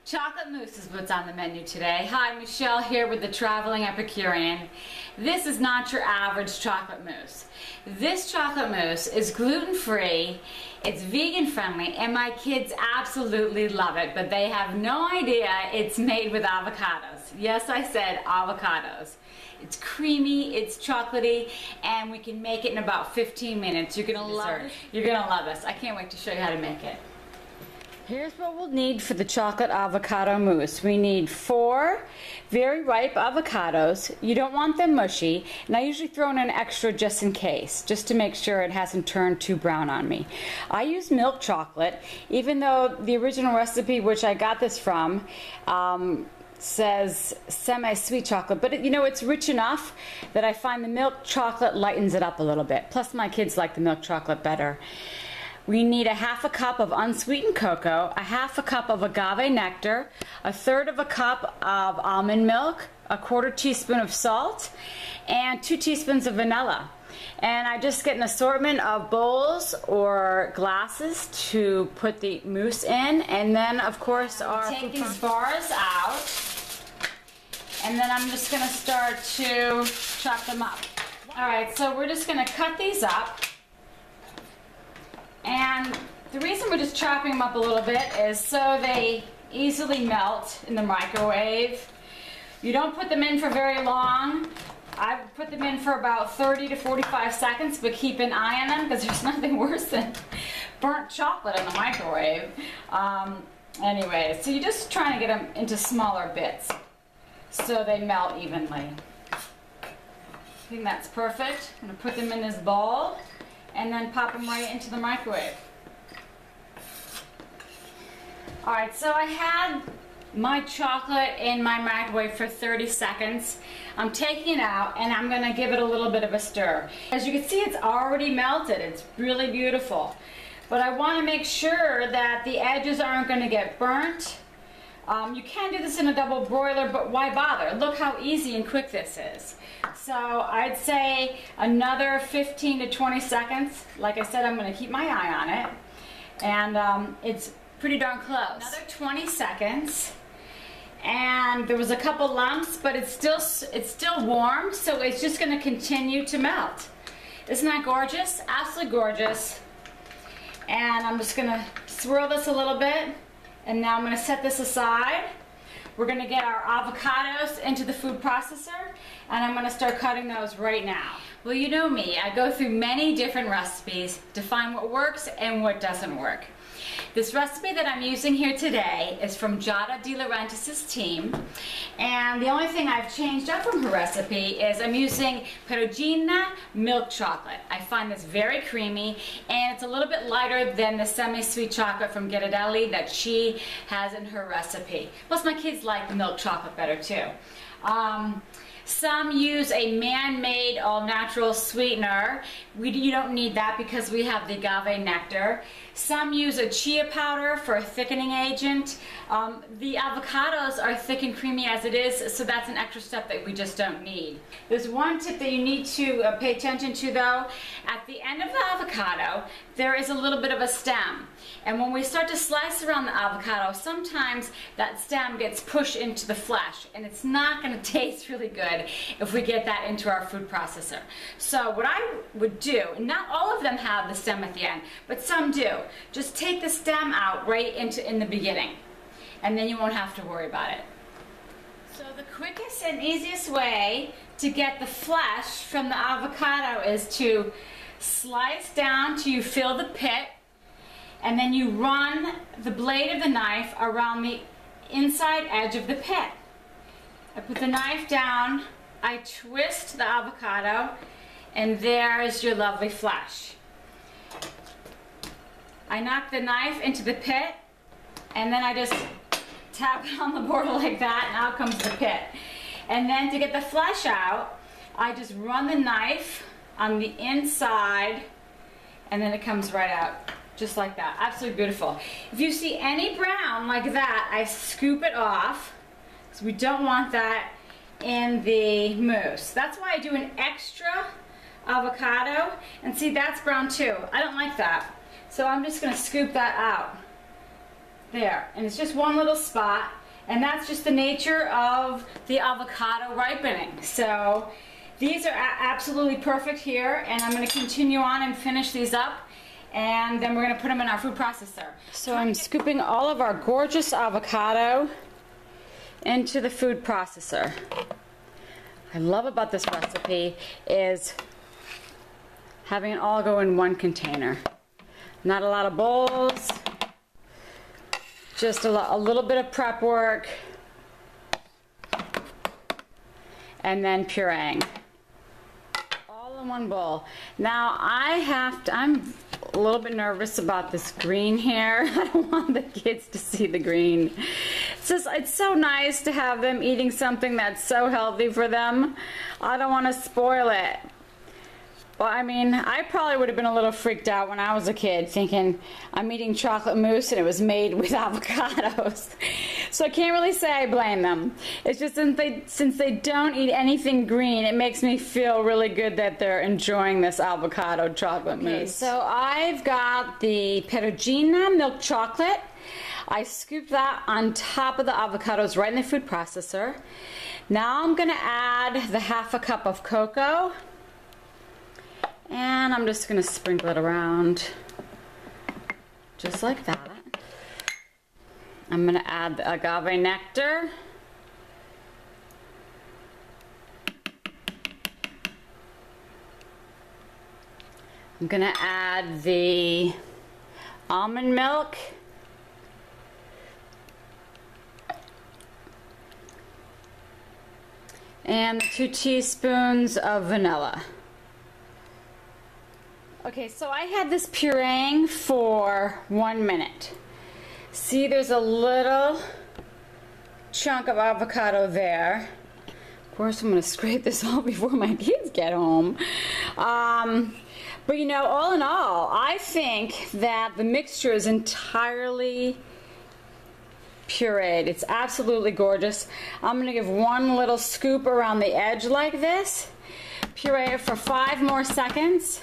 Chocolate mousse is what's on the menu today. Hi, Michelle here with the Traveling Epicurean. This is not your average chocolate mousse. This chocolate mousse is gluten-free, it's vegan-friendly, and my kids absolutely love it, but they have no idea it's made with avocados. Yes, I said avocados. It's creamy, it's chocolatey, and we can make it in about 15 minutes. You're gonna love it. You're gonna love this. I can't wait to show you how to make it. Here's what we'll need for the chocolate avocado mousse. We need 4 very ripe avocados. You don't want them mushy, and I usually throw in an extra just in case, just to make sure it hasn't turned too brown on me. I use milk chocolate, even though the original recipe, which I got this from, says semi-sweet chocolate, but you know, it's rich enough that I find the milk chocolate lightens it up a little bit. Plus my kids like the milk chocolate better. We need a half a cup of unsweetened cocoa, a half a cup of agave nectar, a third of a cup of almond milk, a quarter teaspoon of salt, and 2 teaspoons of vanilla. And I just get an assortment of bowls or glasses to put the mousse in, and then of course take these bars out, and then I'm just going to start to chop them up. Alright, so we're just going to cut these up. And the reason we're just chopping them up a little bit is so they easily melt in the microwave. You don't put them in for very long. I put them in for about 30 to 45 seconds, but keep an eye on them because there's nothing worse than burnt chocolate in the microwave. Anyway, so you're just trying to get them into smaller bits so they melt evenly. I think that's perfect. I'm going to put them in this bowl and then pop them right into the microwave. Alright, so I had my chocolate in my microwave for 30 seconds. I'm taking it out and I'm going to give it a little bit of a stir. As you can see, it's already melted. It's really beautiful. But I want to make sure that the edges aren't going to get burnt. You can do this in a double broiler, but why bother? Look how easy and quick this is. So I'd say another 15 to 20 seconds. Like I said, I'm going to keep my eye on it. And it's pretty darn close. Another 20 seconds. And there was a couple lumps, but it's still warm, so it's just going to continue to melt. Isn't that gorgeous? Absolutely gorgeous. And I'm just going to swirl this a little bit. And now I'm going to set this aside. We're going to get our avocados into the food processor, and I'm going to start cutting those right now. Well, you know me, I go through many different recipes to find what works and what doesn't work. This recipe that I'm using here today is from Giada De Laurentiis' team, and the only thing I've changed up from her recipe is I'm using Perugina milk chocolate. I find this very creamy, and it's a little bit lighter than the semi-sweet chocolate from Ghirardelli that she has in her recipe. Plus my kids like the milk chocolate better too. Some use a man-made all-natural sweetener. You don't need that because we have the agave nectar. Some use a chia powder for a thickening agent. The avocados are thick and creamy as it is, so that's an extra step that we just don't need. There's one tip that you need to pay attention to though. At the end of the avocado, there is a little bit of a stem. And when we start to slice around the avocado, sometimes that stem gets pushed into the flesh, and it's not going to taste really good if we get that into our food processor. So what I would do, and not all of them have the stem at the end, but some do, just take the stem out right in the beginning, and then you won't have to worry about it. So the quickest and easiest way to get the flesh from the avocado is to slice down till you feel the pit, and then you run the blade of the knife around the inside edge of the pit. I put the knife down, I twist the avocado, and there's your lovely flesh. I knock the knife into the pit, and then I just tap it on the border like that, and out comes the pit. And then to get the flesh out, I just run the knife on the inside, and then it comes right out. Just like that. Absolutely beautiful. If you see any brown like that, I scoop it off, because we don't want that in the mousse. That's why I do an extra avocado, and see, that's brown too. I don't like that. So I'm just going to scoop that out. There, and it's just one little spot, and that's just the nature of the avocado ripening. So these are absolutely perfect here, and I'm going to continue on and finish these up, and then we're going to put them in our food processor. So I'm scooping all of our gorgeous avocado into the food processor. I love about this recipe is having it all go in one container. Not a lot of bowls, just a little bit of prep work, and then pureeing. All in one bowl. Now I'm a little bit nervous about this green here. I don't want the kids to see the green. It's so nice to have them eating something that's so healthy for them. I don't want to spoil it. Well, I mean, I probably would have been a little freaked out when I was a kid, thinking I'm eating chocolate mousse and it was made with avocados. So I can't really say I blame them. It's just since they don't eat anything green, it makes me feel really good that they're enjoying this avocado chocolate mousse. Okay, so I've got the Perugina milk chocolate. I scooped that on top of the avocados right in the food processor. Now I'm going to add the ½ cup of cocoa. And I'm just going to sprinkle it around just like that. I'm going to add the agave nectar. I'm going to add the almond milk. And 2 teaspoons of vanilla. Okay, so I had this pureeing for 1 minute. See, there's a little chunk of avocado there. Of course, I'm going to scrape this all before my kids get home. But you know, all in all, I think that the mixture is entirely pureed. It's absolutely gorgeous. I'm going to give one little scoop around the edge like this. Puree it for 5 more seconds.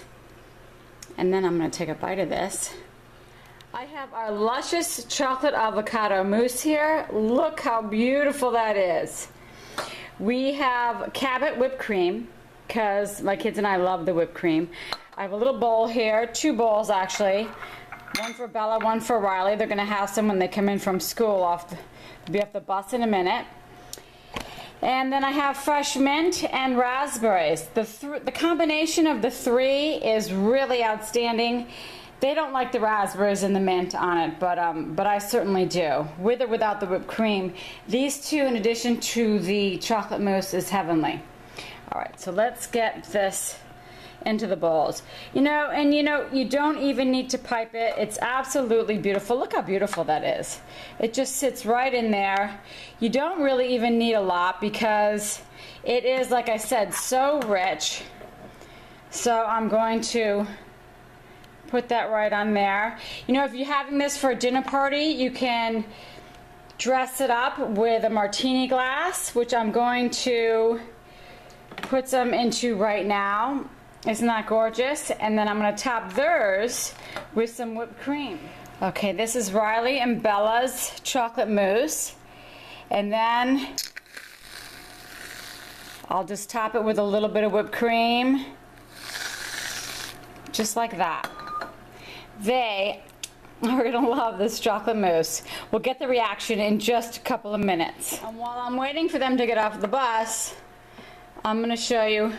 And then I'm going to take a bite of this. I have our luscious chocolate avocado mousse here. Look how beautiful that is. We have Cabot whipped cream, because my kids and I love the whipped cream. I have a little bowl here, 2 bowls actually. One for Bella, one for Riley. They're going to have some when they come in from school. Be off the bus in a minute. And then I have fresh mint and raspberries. The combination of the 3 is really outstanding. They don't like the raspberries and the mint on it, but I certainly do. With or without the whipped cream, these 2 in addition to the chocolate mousse is heavenly. All right, so let's get this into the bowls. You know, you don't even need to pipe it. It's absolutely beautiful. Look how beautiful that is. It just sits right in there. You don't really even need a lot because it is, like I said, so rich. So I'm going to put that right on there. You know, if you're having this for a dinner party, you can dress it up with a martini glass, which I'm going to put some into right now. Isn't that gorgeous? And then I'm going to top theirs with some whipped cream. Okay, this is Riley and Bella's chocolate mousse. And then I'll just top it with a little bit of whipped cream. Just like that. They are going to love this chocolate mousse. We'll get the reaction in just a couple of minutes. And while I'm waiting for them to get off the bus, I'm going to show you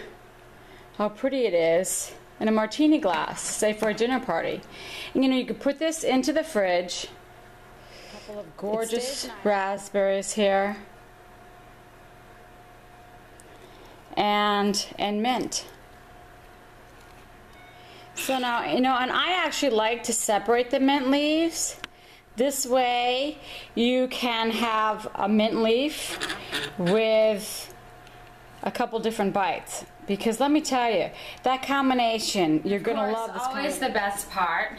how pretty it is in a martini glass, say for a dinner party. And you know, you could put this into the fridge. A couple of gorgeous raspberries here. And mint. So now, you know, and I actually like to separate the mint leaves. This way you can have a mint leaf with a couple different bites. Because let me tell you, that combination, you're going to love this combination. Always the best part,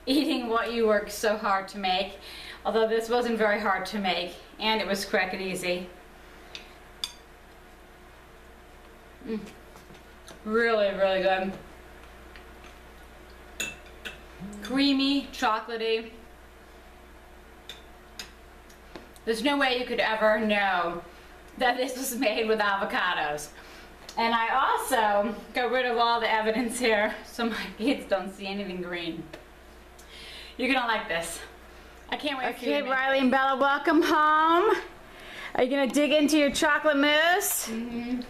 eating what you worked so hard to make. Although this wasn't very hard to make, and it was quick and easy. Really, really good. Creamy, chocolatey. There's no way you could ever know that this was made with avocados. And I also got rid of all the evidence here so my kids don't see anything green. You're gonna like this. I can't wait for you to make it. Riley and Bella, welcome home. Are you gonna dig into your chocolate mousse? Mm-hmm.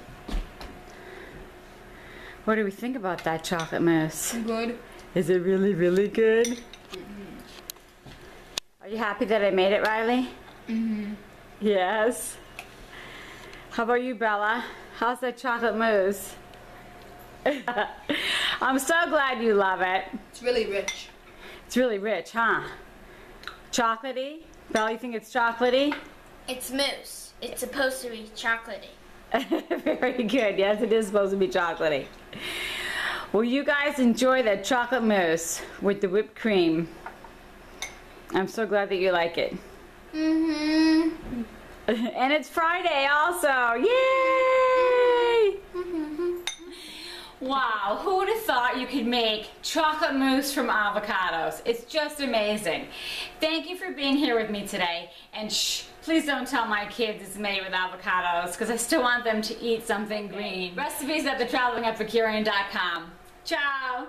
What do we think about that chocolate mousse? Good. Is it really, really good? Mm-hmm. Are you happy that I made it, Riley? Mm-hmm. Yes. How about you, Bella? How's that chocolate mousse? I'm so glad you love it. It's really rich. It's really rich, huh? Chocolatey? Bella, you think it's chocolatey? It's mousse. It's supposed to be chocolatey. Very good. Yes, it is supposed to be chocolatey. Well, you guys enjoy that chocolate mousse with the whipped cream. I'm so glad that you like it. Mm-hmm. And it's Friday also. Yay! Wow, who would have thought you could make chocolate mousse from avocados? It's just amazing. Thank you for being here with me today. And shh, please don't tell my kids it's made with avocados because I still want them to eat something green. Recipes at thetravelingepicurean.com. Ciao!